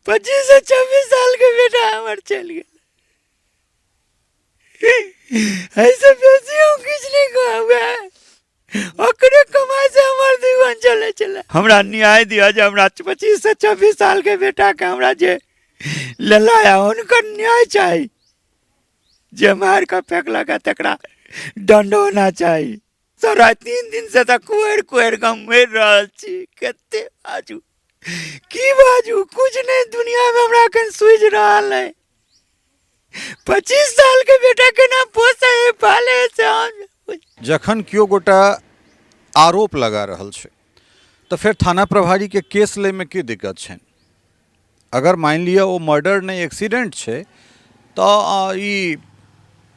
25 से 26 साल के बेटा हमार चल गए। ऐसे बेसी हम किछ नहीं कहबे, ओकरे कमाई से हमार जीवन चले चला। हमरा न्याय दिया जे हमरा 25 से 26 साल के बेटा के हमरा जे ललाया उनका न्याय चाहिए। जे मार का फेंकलक तकरा दंड होना चाहिए। सारा 3 दिन से तक कुएर हम मर रहल छी। कते बाजू की बाजू, कुछ नहीं दुनिया में हमरा कन सूझ रहल है। 25 साल के बेटा के ना पोसे पाले से हम। जखन कियो गोटा आरोप लगा रहल छै तो फिर थाना प्रभारी के केस ले में की दिक्कत छै? अगर मान लिया वो मर्डर नहीं एक्सीडेंट छै तो ई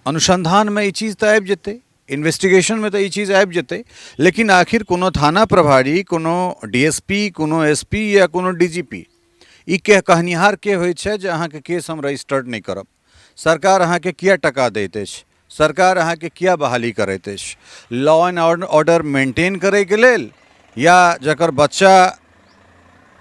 अनुसंधान में ये चीज़ तो आबि जेतै, इन्वेस्टिगेशन में तो ये चीज़ आबि जेतै। लेकिन आखिर कोनो थाना प्रभारी, कोनो डीएसपी, कोनो एसपी या कोनो डीजीपी ई के कहनिहार के होइ छै जे अहाँ के केस हम रजिस्टर्ड नहीं करब? सरकार अहाँ के किया टका दैत अछि? सरकार अहाँ के किया बहाली करैत अछि? लॉ एंड ऑर्डर मेंटेन करे के लेल या जकर बच्चा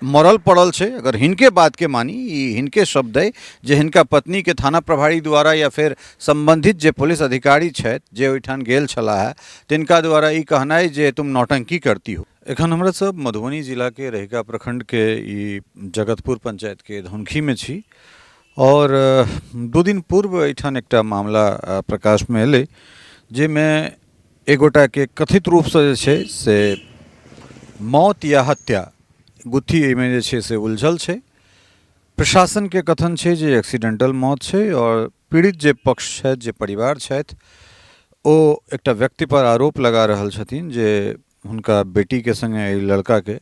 मरल पड़ल छै? अगर हिनके बात के मानी, हिनके शब्द है जे हिनका पत्नी के थाना प्रभारी द्वारा या फिर संबंधित जे पुलिस अधिकारी छथि जे ओहिठाम गेल छलाह है तिनका द्वारा ई कहनाइ जे तुम नौटंकी करती हो। एखन हमरा सब मधुबनी जिला के रहिका प्रखंड के ई जगतपुर पंचायत के धुनखी में छी और 2 दिन पूर्व एठान एकटा मामला प्रकाश में एलै जाहिमे एक गोटा के कथित रूप से जे छै से मौत या हत्या गुत्थी एहिमे जे छै से उलझल छै। प्रशासन के कथन छै जे एक्सीडेंटल मौत छै और पीड़ित जे पक्ष छथि, जे परिवार छथि, ओ एकटा व्यक्ति पर आरोप लगा रहल छथिन जे हुनका बेटी के संगे एहि लड़का के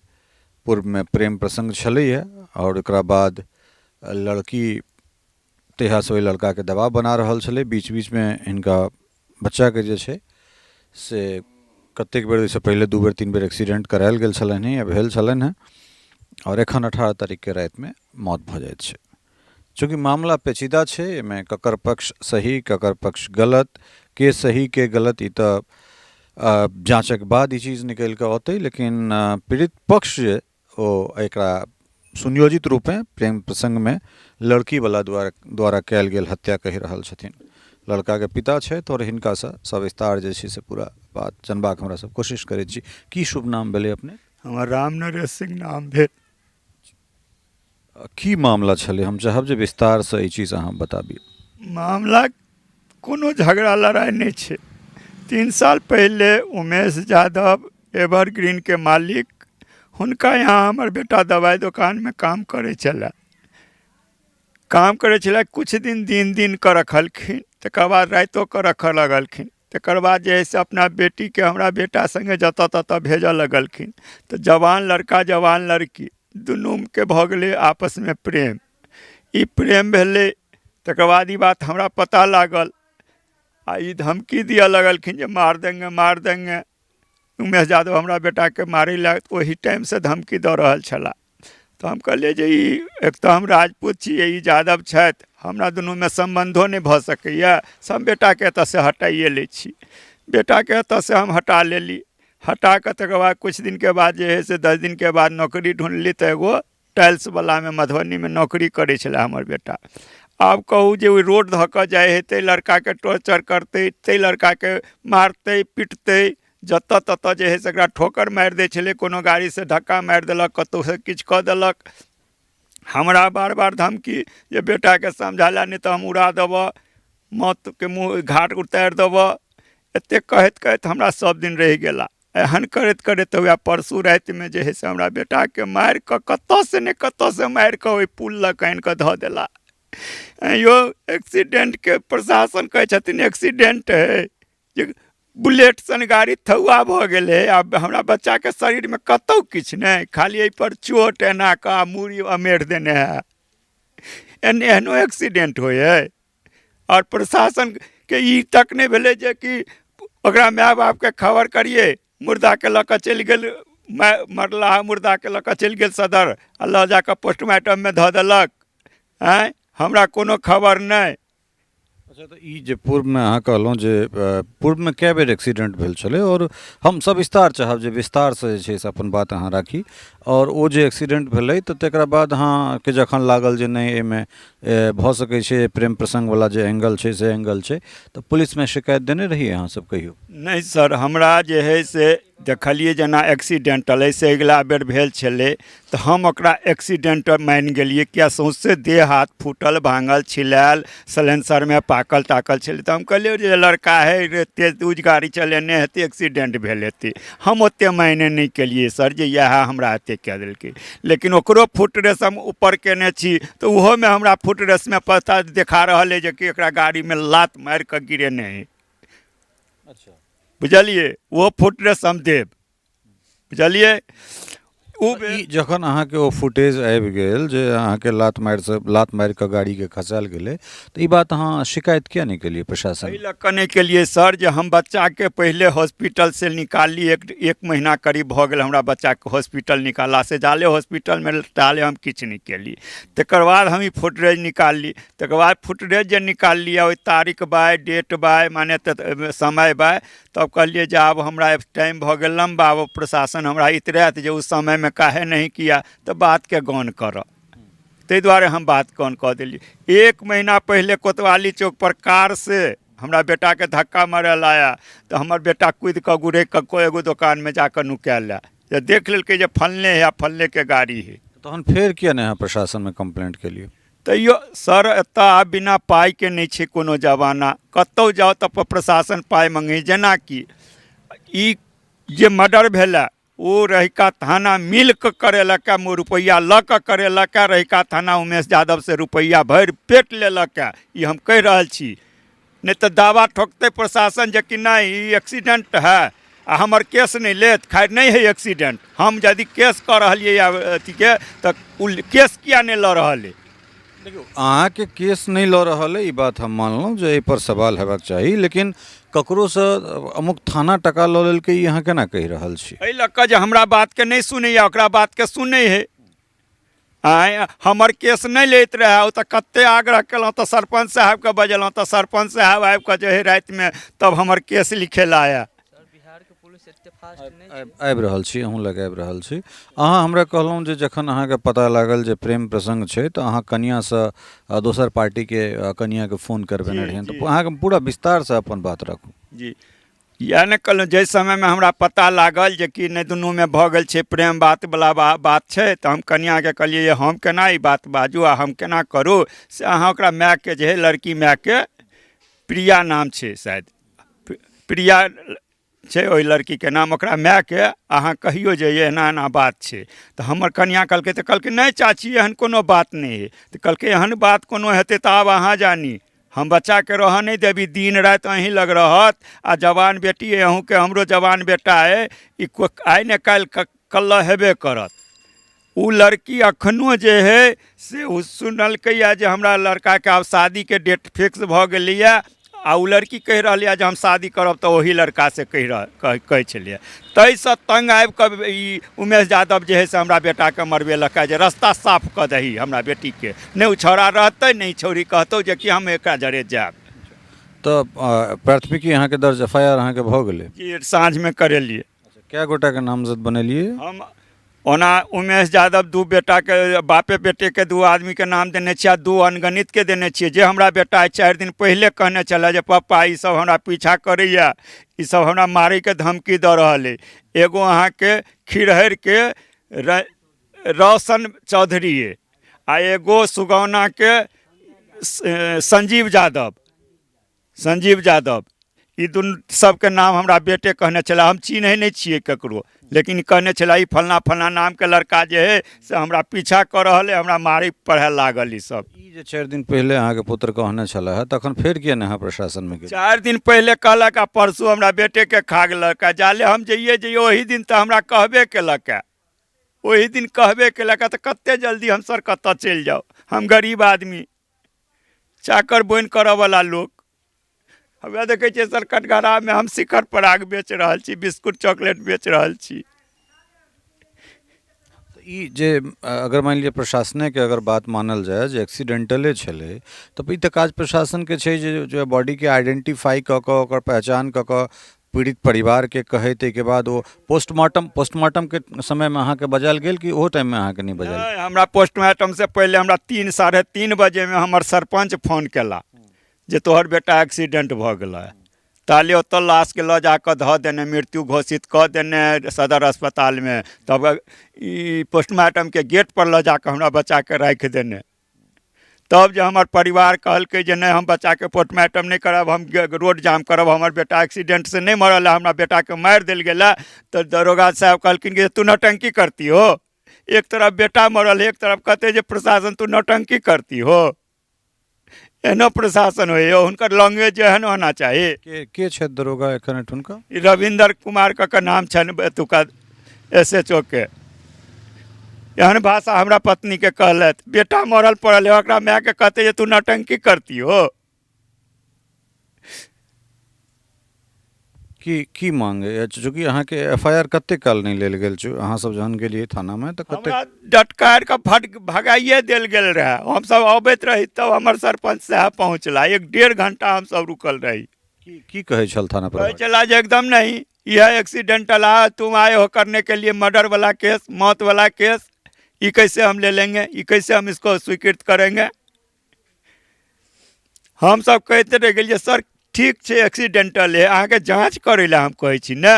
पूर्व में प्रेम प्रसंग छलैया और एकरा बाद लड़की तहिया से ओहि लड़का के दबाव बना रहल छलै। बीच बीच में हिनका बच्चा के जे छै से कतेक बेर से पहले 2 बेर 3 बेर एक्सीडेंट करायल गेल छलनि या भेल छलनि हैं और एखन 18 तारीख के रात में मौत भ जाइत छै। चूँकि मामला पेचीदा छै, एहिमे ककर पक्ष सही ककर पक्ष गलत, के सही के गलत ई तो जांचक बाद ई चीज़ निकल के औतै। लेकिन पीड़ित पक्ष जे ओ एकरा सुनियोजित रूप में प्रेम प्रसंग में लड़की वाला द्वारा कयल गेल हत्या कहि रहल छथिन। लड़का के पिता छथि और हिनका से सविस्तार जे छै से पूरा बात जानबाक हमरा सब कोशिश करै छी। की शुभ नाम भेलै अपने? हमर राम नरेश सिंह नाम भेल। की मामला छलै? हम चाहब जे विस्तार से ई चीज अहाँ बताबी। मामला कोनो झगड़ा लड़ाई नहीं छै। 3 साल पहले उमेश यादव एवरग्रीन के मालिक, हुनका यहाँ हमर बेटा दवाई दुकान में काम करे छला। कुछ दिन के रखलखिन, तकर बाद रातों के रख लगलखिन। तकर बाद जे है से अपना बेटी के हमरा बेटा संगे जतऽ ततऽ भेजऽ लगलखिन। तो जवान लड़का जवान लड़की दुनू के भऽ गेलै आपस में प्रेम। ई प्रेम भेलै। तकर बाद ई बात हमरा पता लागल आ ई धमकी दिया लगलखिन जे मार देंगे। उमेश यादव हमरा बेटा के मारे ला वही टाइम से धमकी दऽ रहल छला। तो हम कहलिए जे एक तो हम राजपूत छी, ई यादव छथि, हमरा दुनू में संबंधो नहीं भऽ सकैया। सब बेटा के एतऽ से हटाइए लै छी। बेटा के एतऽ से हम हटा लेली। हटा के तकर बाद कुछ दिन के बाद जे है से 10 दिन के बाद नौकरी ढूंढली तो एगो टाइल्स वाला में मधुबनी में नौकरी करे छला हमर बेटा। आब कहू जे रोड धऽ कऽ जाए है, ते लड़का के टॉर्चर करते, ते लड़का के मारते पिटते, जतऽ ततऽ जे है से एकरा ठोकर मारि दै छलै, कोनो गाड़ी से धक्का मारि देलक, कतौ से किछु कऽ देलक। हमरा बार बार धमकी जे बेटा के समझाला नहीं तो हम उड़ा देबऽ, मौत के मुँह घाट उतारि देबऽ। एते कहैत कहैत हमरा सब दिन रहि गेला। एहन करैत करैत वएह परसू राति में जे है से हमरा बेटा के मारि कऽ कतऽ से ने कतऽ से मारि कऽ ओहि पुल लग आनि कऽ धऽ देला। यो एक्सीडेंट के प्रशासन कहै छथिन एक्सीडेंट है, जे बुलेट सन गाड़ी थौआ भऽ गेल है। आब हमरा बच्चा के शरीर में कतौ किछु नहीं, खाली एहि पर चोट एना का मूड़ी अमेर देने है। एहनो एक्सीडेंट होय है। और प्रशासन के ई तक नहीं भेलै जे कि ओकरा माय बाप के खबर करिए। मुर्दा के लऽ कऽ चलि गेल, मरला मुर्दा के लऽ कऽ चलि गेल सदर, आ लऽ जाकऽ पोस्टमार्टम में धऽ देलक। आँय हमरा कोनो खबर नहीं। अच्छा, तो ई जे पूर्व में अहाँ कहलहुँ जे पूर्व में कए बेर एक्सीडेंट भेल छलै, और हम सब विस्तार चाहब जे विस्तार से जे छै से अपन बात अहाँ राखी, और ओ जे एक्सीडेंट भेलै तऽ तकरा बाद अहाँके जखन लागल जे नहि एहिमे भऽ सकै छै प्रेम प्रसंगवला जे एंगल छै से एंगल छै, तऽ पुलिसमे शिकायत देने रहिए अहाँ सब कहियो? नहीं सर, हमरा जे है से देखलिए जेना एक्सीडेंटल ऐसे अगिला बेर भेल छलै तऽ हम ओकरा एक्सीडेंट मानि गेलिए, किया सौंसे देह हाथ फूटल भाঙल छिलायल सलेंसरमे पाकल टाकल छलै तऽ हम कहलिए जे लड़का है रे तेज गाड़ी चलेने हेतै एक्सीडेंट भेल हेतै। हम ओतेक मायने नहीं केलिए सर जे इएह हमरा एतेक कए देलकै, लेकिन ओकरो फुट रेस हम ऊपर केने छी तऽ ओहोमे हमरा फुट रेसमे पता देखा रहल है जे कि एकरा गाड़ीमे लात मारि कऽ गिरेने है। अच्छा, बुझलिए, वो फुट रेस हम देब, बुझलिए। ई जखन अहाँके ओ फुटेज आबि गेल जे अहाँके लात मारि कऽ गाड़ीके खसायल गेलै, तऽ ई बात अहाँ शिकायत किया नहीं केलिए प्रशासन? एहि लऽ कऽ नहीं केलिए सर जे हम बच्चाके पहिले हॉस्पिटल से निकालली, एक महीना करीब भऽ गेल हमरा बच्चाके हॉस्पिटल निकालला से, जाले हॉस्पिटलमे ताले हम किछु नहीं केली। तकर बाद हम ई फुटरेज निकालली, तकर बाद फुटरेज जे निकालली ओहि तारीख बाय डेट बाय माने तऽ समय बाय, तब कहलिए जे आब हमरा टाइम भऽ गेल लम्बा, अब प्रशासन हमरा इतरायत जे उस समय में काहे नहीं किया, तो बात के गौन कर, ताहि दुआरे हम बात कौन कह दिली। एक महीना पहले कोतवाली चौक पर कार से हमरा बेटा के धक्का मारे लाया तो हमर बेटा कूद कऽ गुरे कऽ कोई एगो दुकान में जाकर नुकायल जे देख लेलकै जे फलने है फलने के गाड़ी है। तहन फेर किया नहीं अहाँ प्रशासन में कंप्लेंट केलिए? तैयो सर एतऽ आब बिना पाई के नहीं छै कोनो जमाना, कतौ जाओ तऽ प्रशासन पाई मंगे। जेना कि ई जे मर्डर भेला ओ रहिका थाना मिल कऽ करेलक, रुपैआ लऽ कऽ करेलक, रहिका थाना उमेश यादव से रुपैआ भरि पेट लेलक, ई हम कहि रहल छी। नहीं तो दावा ठोकते प्रशासन जे कि नहीं ई एक्सीडेंट है आ हमर केस नहीं लेत, खैर नहीं है एक्सीडेंट। हम यदि केस कऽ रहलियै अथी के तऽ ओ केस किया नहीं लऽ रहल है? देखियौ, अहाँके केस नहीं लऽ रहल है ई बात हम मानलहुँ जे एहि पर सवाल हेबाक चाही, लेकिन ककरो से अमुक थाना टका लऽ लेलकै ई अहाँ केना कहि रहल छी? एहि लऽ कऽ जे हमरा बात के नहीं सुनैया ओकरा बात के सुनै है। आँय हमर केस नहीं लैत रहे ओ तऽ कते आग्रह केलहुँ तऽ सरपंच साहब के बजेलहुँ तऽ सरपंच साहब आबि कऽ जे है राति में तब हमर केस लिखे ला आया। आबि रहल छी, अहूँ लग आबि रहल छी। अहाँ हमरा कहलहुँ जे जखन अहाँके पता लागल जे प्रेम प्रसंग छै तऽ अहाँ कनियासँ दोसर पार्टीके कनियाके फोन करबेने रहियन, तऽ अहाँके पूरा विस्तारसँ अपन बात राखू। जी, इएह ने कहलहुँ जाहि समयमे हमरा पता लागल जे कि नहि दुनूमे भऽ गेल छै प्रेम बातवला बात छै, तऽ हम कनियाके कहलिए हम केना ई बात बाजू आ हम केना करूँ से अहाँ ओकरा मायके जे है लड़की मायके प्रिया नाम छै शायद, प्रिया छै ओहि लड़कीके नाम, ओकरा मायके अहाँ कहियो जे एना एना बात छै। तऽ हमर कनिया कहलकै तऽ कहलकै नहीं चाची एहन कोनो बात नहीं है। तऽ कहलकै एहन बात कोनो हेतै तऽ आब अहाँ जानी, हम बच्चा के रह नहीं देवी, दिन रात अहीं लग रहत आ जवान बेटी है, अहूँ के हमरो जवान बेटा है, ई आइ ने काल्हि कल्ला हेबे करत। ओ लड़की अखनो जे है से ओ सुनलकै जे हमरा लड़का के आब शादी के डेट फिक्स भऽ गेलैया आ ओ लड़की कहि रहलिए जे हम शादी करब तऽ ओही लड़का से कहै छलिए। ताहिसँ तंग आबि कऽ ई उमेश यादव जे है से हमरा बेटाके मरबेलक जे रास्ता साफ कऽ दही हमरा बेटीके, नहीं ओ छौड़ा रहतै नहीं छौड़ी कहतौ जे कि हम एकरा जरे जायब। तऽ प्राथमिकी अहाँके दर्ज FIR अहाँके भऽ गेलै? जी साँझमे करेलिए। कए गोटाके नामजद बनेलिए? हम ओना उमेश यादव दू बेटाके बापे बेटेके दू आदमीके नाम देने छियै आ दू अनगणितके देने छियै। जे हमरा बेटा 4 दिन पहिले कहने छलै जे पप्पा ई सब हमरा पीछा करैया, ई सब हमरा मारैके धमकी दऽ रहल है। एगो अहाँके खिरहरिके रौशन चौधरी है आ एगो सुगौनाके संजीव यादव, ई दुनू सबके नाम हमरा बेटे कहने छलै। हम चिन्है नहीं छियै ककरो, लेकिन कहने छलै ई फलना फलना नाम के लड़का जे है से हमरा पीछा कऽ रहल है, हमरा मारै पढ़े लागल। ई सब ई जे 4 दिन पहिले अहाँके पुत्र कहने छला तखन फेर किया नहीं अहाँ प्रशासन में गेल? 4 दिन पहिले कहलक आ परसू हमरा बेटे के खा गेलक। जाले हम जइए ओही दिन तऽ हमरा कहबे केलक, ओही दिन कहबे केलक तऽ कते जल्दी हम सर कतऽ चलि जाओ। हम गरीब आदमी, चाकर बोनि करऽ वाला लोग। हमे देखै छियै सर कटघरामे हम शिखर पराग बेच रहल छी, बिस्कुट चॉकलेट बेच रहल छी। ई जे अगर मान लिअ प्रशासने के अगर बात मानल जाए जे एक्सीडेंटले छलै तऽ ई तऽ काज प्रशासन के छै जे बॉडी के आइडेंटिफाई कऽ कऽ ओकर पहचान कऽ कऽ पीड़ित परिवार के कहै ताहिके बाद ओ पोस्टमार्टम के समय में अहाँके बजायल गेल कि ओहो टाइम में अहाँके नहीं बजायल? नहीं, हमरा पोस्टमार्टम से पहले हमरा 3 साढ़े 3 बजे में हमर सरपंच फोन केला जे तोहर बेटा एक्सीडेंट भऽ गेलै। ताले ओतऽ लाश के लऽ जाकऽ धऽ देने, मृत्यु घोषित कऽ देने सदर अस्पताल में। तब ई पोस्टमार्टम के गेट पर लऽ जाकऽ हमरा बच्चा के राखि देने। तब जे हमर परिवार कहलकै जे नहीं, हम बच्चा के पोस्टमार्टम नहीं करब, हम रोड जाम करब, हमर बेटा एक्सीडेंट से नहीं मरल है, हमरा बेटा के मारि देल गेल। तो दरोगा साहब कहलखिन कि तू नौटंकी करती हो, एक तरफ बेटा मरल, एक तरफ कहते जे प्रशासन तू नौटंकी करती हो। एहनो प्रशासन हो, हुनकर लैंग्वेज एहन होना चाहिए। के छै दरोगा एखन हुनका? रविंदर कुमार का नाम छनि एतुका SHO के। एहन भाषा हमरा पत्नी के कहलथि, बेटा मरल पड़ल है, ओकरा माय के कहते जे तू नौटंकी करती हो। की मांगे चूँकि अहाँके FIR कते काल नहीं लेल गेल छै, अहाँ सब जहन गेलियै थाना में तऽ कते? हमरा डटकार के भगाइए देल गेल रहे। हम सब अबैत रही तब हमर सरपंच साहब पहुँचला, 1 डेढ़ घंटा हम सब रुकल रही। की कहै छल थाना पर? कहे चला जे एकदम नहीं, यह एक्सीडेंटल है, तुम आए हो करने के लिए मर्डर वाला केस, मौत वाला केस, ये कैसे हम ले लेंगे, ये कैसे हम इसको स्वीकृत करेंगे। हम सब कहते रह गेलिए सर ठीक छै एक्सीडेंटल है, अहाँ के जाँच करे ला हम कहै छी ने,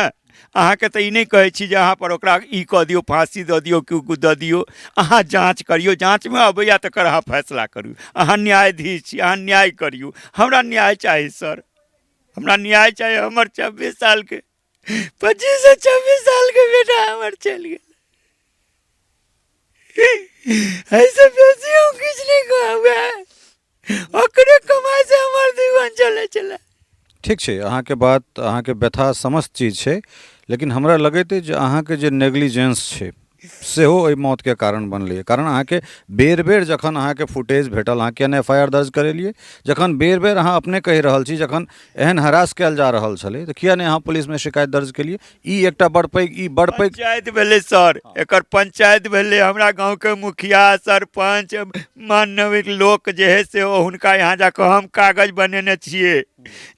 अहाँ के तो ई नहीं कहै छी जे अहाँ पर ओकरा ई कह दियो, फांसी दऽ दियो, क्यों दऽ दियो। अहाँ जाँच करियो, जाँच में अबैया तकर अहाँ फैसला करू। अहाँ न्यायाधीश छी, अहाँ न्याय करियो। हमरा न्याय चाही सर, हमरा न्याय चाही। हमर 26 साल के 25 से 26 साल के बेटा हमर चल गए, ऐसे बेसी हम किछ नहीं कहबै, ओकरे कमाई से हमर जीवन चले। ठीक छै, अहाँके बात, अहाँके व्यथा समस्त चीज छै, लेकिन हमरा लगैत अछि जे अहाँके जे नेग्लिजेंस छै सेहो एहि मौत के कारण बनलै। कारण अहाँके बेर बेर जखन अहाँके फुटेज भेटल, अहाँ किया नहि FIR दर्ज करेलिए? जखन बेर बेर अहाँ अपने कहि रहल छी जखन एहन हरास कयल जा रहल छलै तऽ किया नहि अहाँ पुलिस में शिकायत दर्ज केलिए? ई एकटा बड़ पैघ पंचायत भेलै सर, एकर पंचायत भेलै। हमरा गाँव के मुखिया, सरपंच, मानविक लोक जे है से हुनका यहाँ जाकर हम कागज बनेने छियै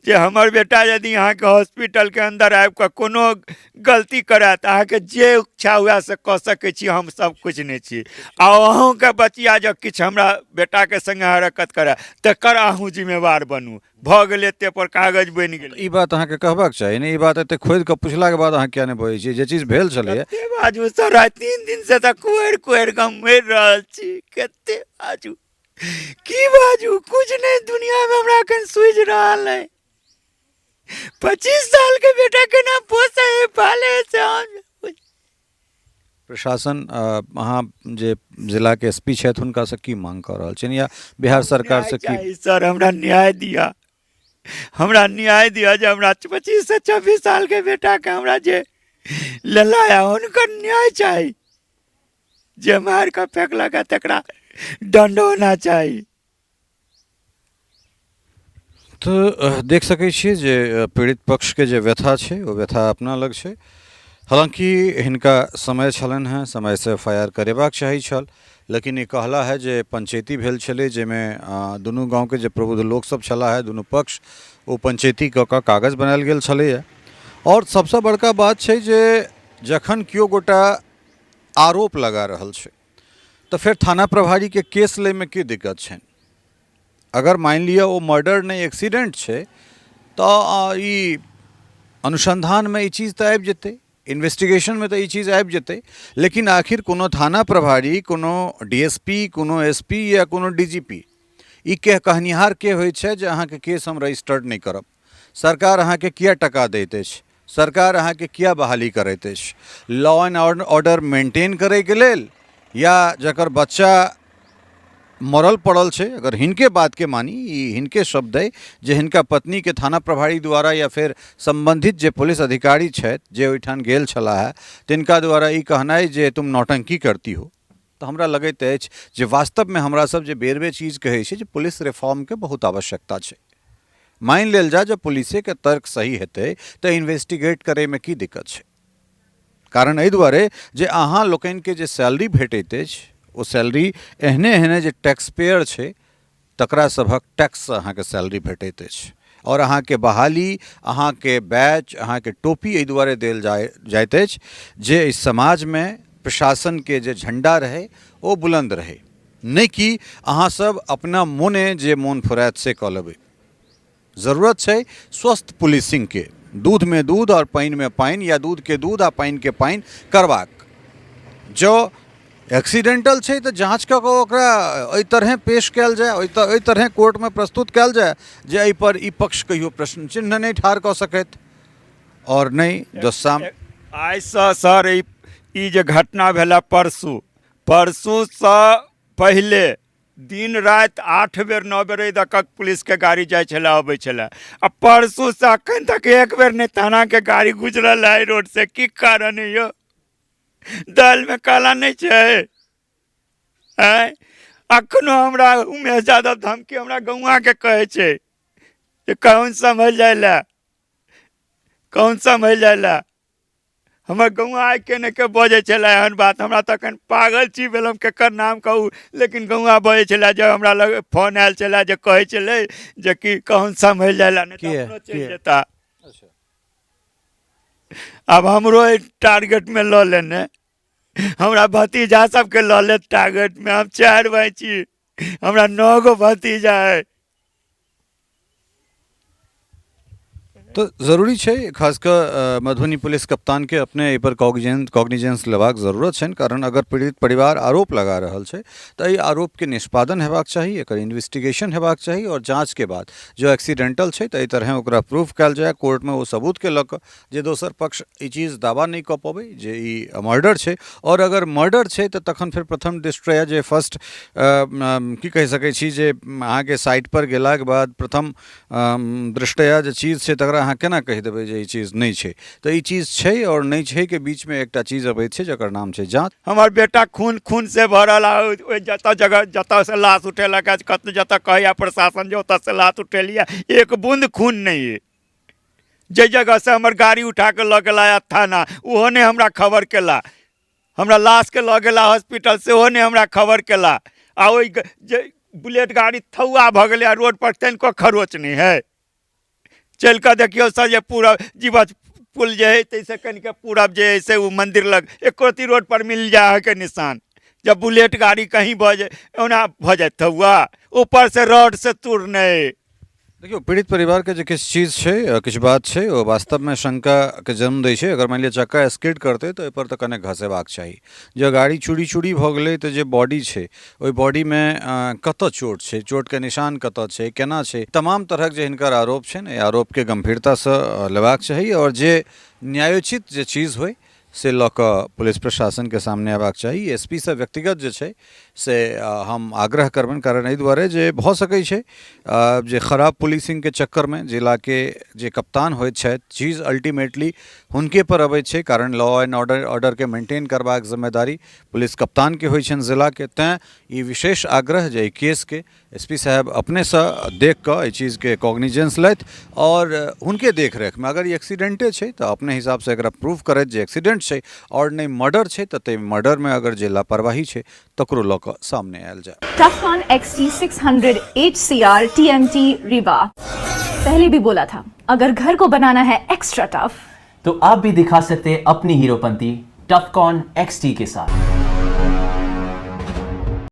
जे हमर बेटा यदि यहाँ के हॉस्पिटल के अंदर आबि कऽ कोनो गलती करे तऽ अहाँ के जे इच्छा हुए से कह सकै छी, हम सब कुछ नहीं छी। आ अहूँ के बचिया जब किछु हमरा बेटा के संगे हरकत करे तकर अहूँ जिम्मेवार बनू। भऽ गेलै एते पर कागज बनि गेल। ई बात अहाँके कहबाक चाही ने, ई बात एते खोदि कऽ पुछलाके बाद अहाँ किया नहि बजै छी? जे चीज भेल छलै बाजू सर, 3 दिन से तऽ कोरि कऽ मरि रहल छी, कते बाजू की बाजू, कुछ नहीं दुनिया में हमरा अखन सूझ रहल है। 25 साल के बेटा के ना पोसे है, पाले से हम। प्रशासन अहाँ जे जिला के SP छथि हुनका से की मांग कऽ रहल छियनि या बिहार सरकार से की? सर हमरा न्याय दिया, हमरा न्याय दिया जे हमरा 25 से 26 साल के बेटा के हमरा जे ललाया उनका न्याय चाहिए। जे मार का फेंकलक तकरा दंड होना चाहिए। तो देख सकै छियै जे पीड़ित पक्ष के जे व्यथा छै ओ व्यथा अपना लग छै। हालांकि हिनका समय छलनि हैं, समय से FIR करेबाक चाही छल, लेकिन ई कहला है जे पंचायती भेल छलै जाहिमे दुनू गाँव के जे प्रबुद्ध लोक सब छला है, दुनू पक्ष ओ पंचायती कऽ कऽ कागज बनायल गेल छलैए। और सबसँ बड़का बात छै जे जखन केओ गोटा आरोप लगा रहल छै तऽ फेर थाना प्रभारी के केस लै में की दिक्कत छनि? अगर मान लिया वो मर्डर नहीं एक्सीडेंट छै तो ई अनुसंधान में ई चीज तो आबि जेतै, इन्वेस्टिगेशन में तो ई चीज आबि जेतै। लेकिन आखिर कोनो थाना प्रभारी, कोनो DSP, कोनो SP या कोनो DGP ई के कहनिहार के होइ छै जे अहाँके केस हम रजिस्टर्ड नहीं करब? सरकार अहाँके किया टका दैत अछि? सरकार अहाँके किया बहाली करैत अछि? लॉ एंड ऑर्डर मेंटेन करैके लेल या जकर बच्चा मरल पड़ल छै? अगर हिनके बात के मानी, हिनके शब्द है जे हिनका पत्नी के थाना प्रभारी द्वारा या फिर संबंधित जे पुलिस अधिकारी छथि जे ओहिठाम गेल छला है तिनका द्वारा ई कहनाइ जे तुम नौटंकी करती हो, तो हमरा लगैत अछि जे वास्तव में हमरा सब जे बेर बेर चीज कहै छै जे पुलिस रिफॉर्म के बहुत आवश्यकता छै। मान लेल जा जब पुलिसे के तर्क सही हेतै तो इन्वेस्टिगेट करे में की दिक्कत छै? कारण एहि दुआरे जे अहाँ लोकनि के जे सैलरी भेटैत अछि ओ सैलरी एहने एहने जे टैक्स पेयर छै तकरा सभक टैक्स अहाँके सैलरी भेटैत अछि और अहाँके बहाली अहाँके बैच अहाँके टोपी एहि दुआरे देल जाइत अछि जे इस समाज में प्रशासन के जे झंडा रहे ओ बुलंद रहे, नहीं कि अहाँ सब अपना मोने जे मोन फुरायत से कऽ लेबै। जरूरत छै स्वस्थ पुलिसिंग के, दूध में दूध और पानि में पानि या दूध के दूध आ पानि के पानि करबाक। जो एक्सीडेंटल छै तऽ जांच कऽ कऽ ओकरा एहि तरह पेश कयल जाय, एहि तरह कोर्ट में प्रस्तुत कयल जाय जे एहि पर ई पक्ष कहियो प्रश्न चिन्ह नहीं ठाढ़ कऽ सकैत और नहीं जो आइसँ सर ई जे घटना भेला परसूसँ पहिले दिन राति 8 बेर 9 बेर एहि दऽ पुलिस के गाड़ी जाइ छलै अबै छलै, आ परसू से अखन तक एक बेर नहीं थाना के गाड़ी गुजरल है रोड से। की कारण है यो? दल में काला नहीं छै? अखनो हमरा उमेश यादव धमकी हमरा गौआ के कहे छै जे कौन समझ जाइला हमर गौआ आइ के ने के बजे छलै एहन बात। हमरा तखन पागल छी भेलम केकर नाम कहू, लेकिन गौआ बजे छलै जे हमरा लग फोन आयल छलै जे कहे छलै जे कि कौन समझ जाइला नहीं तो अपनो चलि जेता। अब हमरो टारगेट में लऽ लेने, हमरा भतीजा सबके लऽ ले टारगेट में। हम 4 भाई छी, हमरा 9 गो भतीजा है। तो जरूरी छै खासकर मधुबनी पुलिस कप्तान के अपने एहि पर कॉग्निजेंस लेबाक जरूरत छनि, कारण अगर पीड़ित परिवार आरोप लगा रहल छै तऽ एहि आरोप के निष्पादन हेबाक चाही, एकर इन्वेस्टिगेशन हेबाक चाही और जांच के बाद जो एक्सीडेंटल छै तऽ एहि तरह ओकरा प्रूफ कयल जाय कोर्ट में, ओ सबूत के लऽ कऽ जे दोसर पक्ष ई चीज दावा नहीं कऽ पबै जे ई मर्डर छै। और अगर मर्डर छै तऽ तखन फेर प्रथम दृष्टया जे फर्स्ट की कहि सकै छी जे अहाँके साइट पर गेलाक बाद प्रथम दृष्टया जे चीज छै तकरा अहाँ केना कहि देबै जे ई चीज नहीं छै? तऽ ई चीज छै और नहीं छै के बीच में एकटा चीज अबैत छै जकर नाम छै जांच। हमर बेटा खून से भरल आ जतऽ से लाश उठेलक, जतऽ कहैया प्रशासन जे ओतऽ से लाश उठेलिया, एक बूंद खून नहीं है। जे जगह से हमर गाड़ी उठा के लऽ गेला थाना ओहो ने हमरा खबर केला, हमरा लाश के लऽ गेला हॉस्पिटल सेहो ने हमरा खबर केला। आ ओइ जे बुलेट गाड़ी थौआ भऽ गेलै रोड पर तनिको खरोच नहीं है। चल कर देखियो सर जे पूरा जीवछ पुल जे है तैसे कनिके पूरब जे है से वो मंदिर लग एकोरती रोड पर मिल जाए के निशान। जब बुलेट गाड़ी कहीं ओना भ जाए हुआ ऊपर से रोड से तुर नहीं। देखियो पीड़ित परिवार के जो किछु चीज छै किछु बात छै वो वास्तव में शंका के जन्म दै छै। अगर मान लिया चक्का स्किड करते तो एपर तो कने घसेबाक चाही। जो गाड़ी चूड़ी चूड़ी भ गेलै तो जे बॉडी छै ओहि बॉडी में कतऽ चोट छै, चोट के निशान कतऽ छै, केना छै, तमाम तरहक जे हिनकर आरोप छनि आरोप के गंभीरता से लेबाक चाही और जे न्यायोचित जे चीज होय से लऽ कऽ पुलिस प्रशासन के सामने आबाक चाही। एसपी से व्यक्तिगत जे छै से हम आग्रह करबनि, कारण एहि दुआरे जे भऽ सकै छै जे खराब पुलिसिंग के चक्कर में जिला के जे कप्तान होइत छथि चीज अल्टीमेटली हुनके पर अबैत छै, कारण लॉ एंड ऑर्डर के मेंटेन करबाक जिम्मेदारी पुलिस कप्तान के होइ छनि जिला के। तेँ ई विशेष आग्रह जे केस के एसपी साहब अपने से देख कऽ एहि चीज के कॉग्निजेंस लैथ और हुनके देखरेख में अगर एक्सीडेंटे छै तऽ अपने हिसाब से एकरा प्रूफ करैत जे एक्सीडेंट छै और नहीं मर्डर छै तऽ ते मर्डर में अगर जे लापरवाही छै तकरो लऽ कऽ सामने आयल जाए। टफकॉन XT 600 HCR TMT रिवा पहले भी बोला था, अगर घर को बनाना है एक्स्ट्रा टफ तो आप भी दिखा सकते हैं अपनी हीरोपंती टफकॉन XT के साथ।